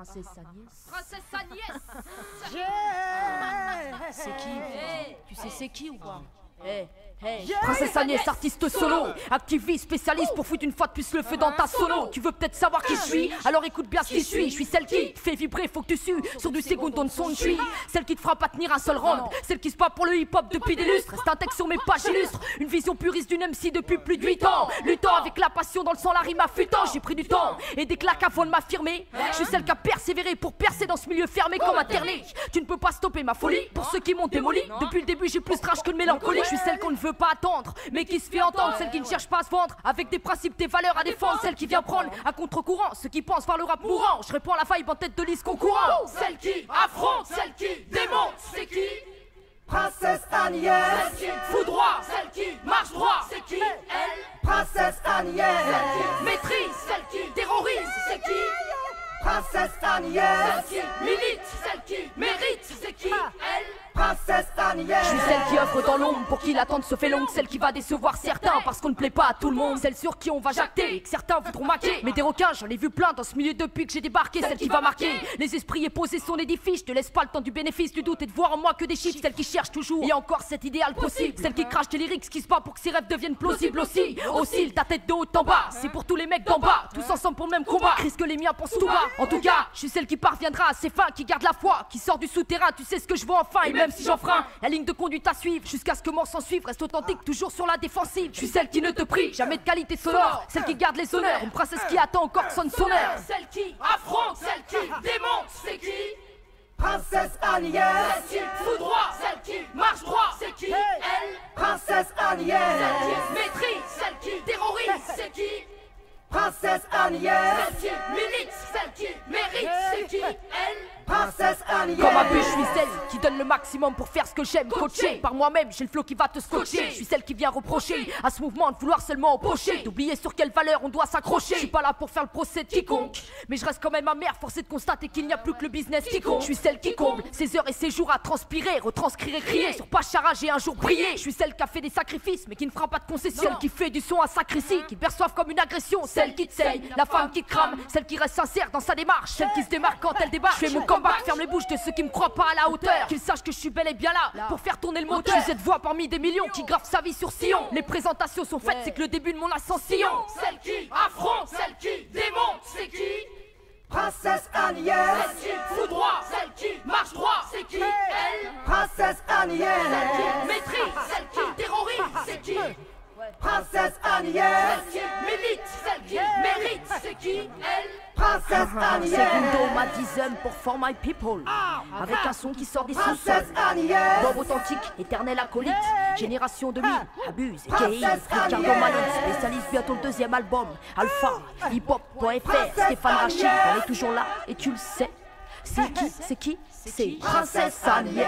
Princesse Agnès. Princesse Agnès. C'est qui? Tu sais c'est qui ou pas? Princesse Agnès, artiste solo, activiste, spécialiste pour foutre une fois de plus le feu dans ta sono. Tu veux peut-être savoir qui je suis? Alors écoute bien ce qui suit. Je suis celle qui te fait vibrer, faut que tu sues. Sur du Segundo de son je suis celle qui te fera pas tenir un seul round. Celle qui se bat pour le hip-hop depuis des lustres. Reste un texte sur mes pages illustres. Une vision puriste d'une MC depuis plus de 8 ans. Luttant avec la passion dans le sang, la rime affûtant. J'ai pris du temps et des claques avant de m'affirmer. Je suis celle qui a persévéré pour percer dans ce milieu fermé comme un terné. Tu ne peux pas stopper ma folie. Pour ceux qui m'ont démoli, depuis le début j'ai plus de rage que de mélancolie. Je suis celle qu'on ne veut pas attendre, mais qui se fait entendre, celle qui ne cherche pas à se vendre, avec des principes, des valeurs à défendre, celle qui vient prendre à contre-courant ceux qui pensent voir le rap mourant. Je réponds à la vibe en tête de liste concurrent. Celle qui affronte, celle qui démonte, c'est qui? Princesse Agnès. Celle qui fout droit, celle qui marche droit, c'est qui? Elle. Princesse Agnès. Celle qui maîtrise, celle qui terrorise, c'est qui? Princesse Agnès. Celle qui milite, celle qui mérite, c'est qui? Elle. Princesse Agnès. Je suis celle qui offre dans l'ombre pour qui l'attente se fait longue. Celle qui va décevoir certains parce qu'on ne plaît pas à tout le monde. Celle sur qui on va jacter et que certains voudront maquer. Mais des requins j'en ai vu plein dans ce milieu depuis que j'ai débarqué. Celle qui va marquer les esprits et poser son édifice. Je te laisse pas le temps du bénéfice du doute et de voir en moi que des chiffres. Celle qui cherche toujours et encore cet idéal possible. Celle qui crache des lyrics, qui se bat pour que ses rêves deviennent plausibles aussi. Oscille ta tête de haut en bas, c'est pour tous les mecs d'en bas. Tous ensemble pour le même combat, crise que les miens pensent tout bas. En tout cas, je suis celle qui parviendra à ses fins, qui garde la foi, qui sort du souterrain. Tu sais ce que je veux enfin et même si j'enfreins la ligne de conduite à suivre, jusqu'à ce que mort s'en suive, reste authentique, toujours sur la défensive. Je suis celle qui ne te prie jamais de qualité sonore, celle qui garde les honneurs, une princesse qui attend encore que sonne son heure. Celle qui affronte, celle qui démonte, c'est qui? Princesse Agnès. Celle qui fout droit, celle qui marche droit, c'est qui? Elle. Princesse Agnès. Celle qui maîtrise, celle qui terrorise, c'est qui? Princesse Agnès. Celle qui milite, celle qui mérite, c'est qui? Elle. Princesse Agnès. Comme un but, je suis celle qui donne le maximum pour faire ce que j'aime. Coaché par moi-même, j'ai le flow qui va te scotcher. Je suis celle qui vient reprocher à ce mouvement de vouloir seulement empocher, d'oublier sur quelle valeur on doit s'accrocher. Je suis pas là pour faire le procès de quiconque, mais je reste quand même amère, forcé de constater qu'il n'y a plus que le business qui compte. Je suis celle qui comble ses heures et ses jours à transpirer, retranscrire et crier sur Pachara, j'ai un jour brillé. Je suis celle qui a fait des sacrifices mais qui ne fera pas de concession, celle qui fait du son à sacrifice, qui perçoivent comme une agression, celle qui te saigne, la femme qui te crame, celle qui reste sincère dans sa démarche, celle qui se démarque quand elle débarque. Je fais mon comeback, ferme les bouches de ceux qui me croient pas à la hauteur, qu'ils sachent que je suis bel et bien là pour faire tourner le moteur. Je suis cette voix parmi des millions qui gravent sa vie sur sillon. Les présentations sont faites, c'est que le début de mon ascension. Celle qui affronte, celle qui démonte, c'est qui? Princesse Agnès. Celle qui fout droit, celle qui marche droit, c'est qui? Elle. Princesse Agnès. Celle qui maîtrise, celle qui terrorise, c'est qui? Princesse Agnès. Celle qui milite, celle qui mérite, c'est qui? Elle. Princesse Agnès. Segundo Madison pour For My People, avec un son qui sort des sous-sols. Princesse Agnès. Bob authentique, éternel acolyte, génération 2000, abuse, Princesse Ricardo Agnès. Malone, spécialiste bientôt le deuxième album, Alpha, hiphop.fr, Stéphane Rachid, on est toujours là et tu le sais. C'est qui? C'est Princesse Agnès.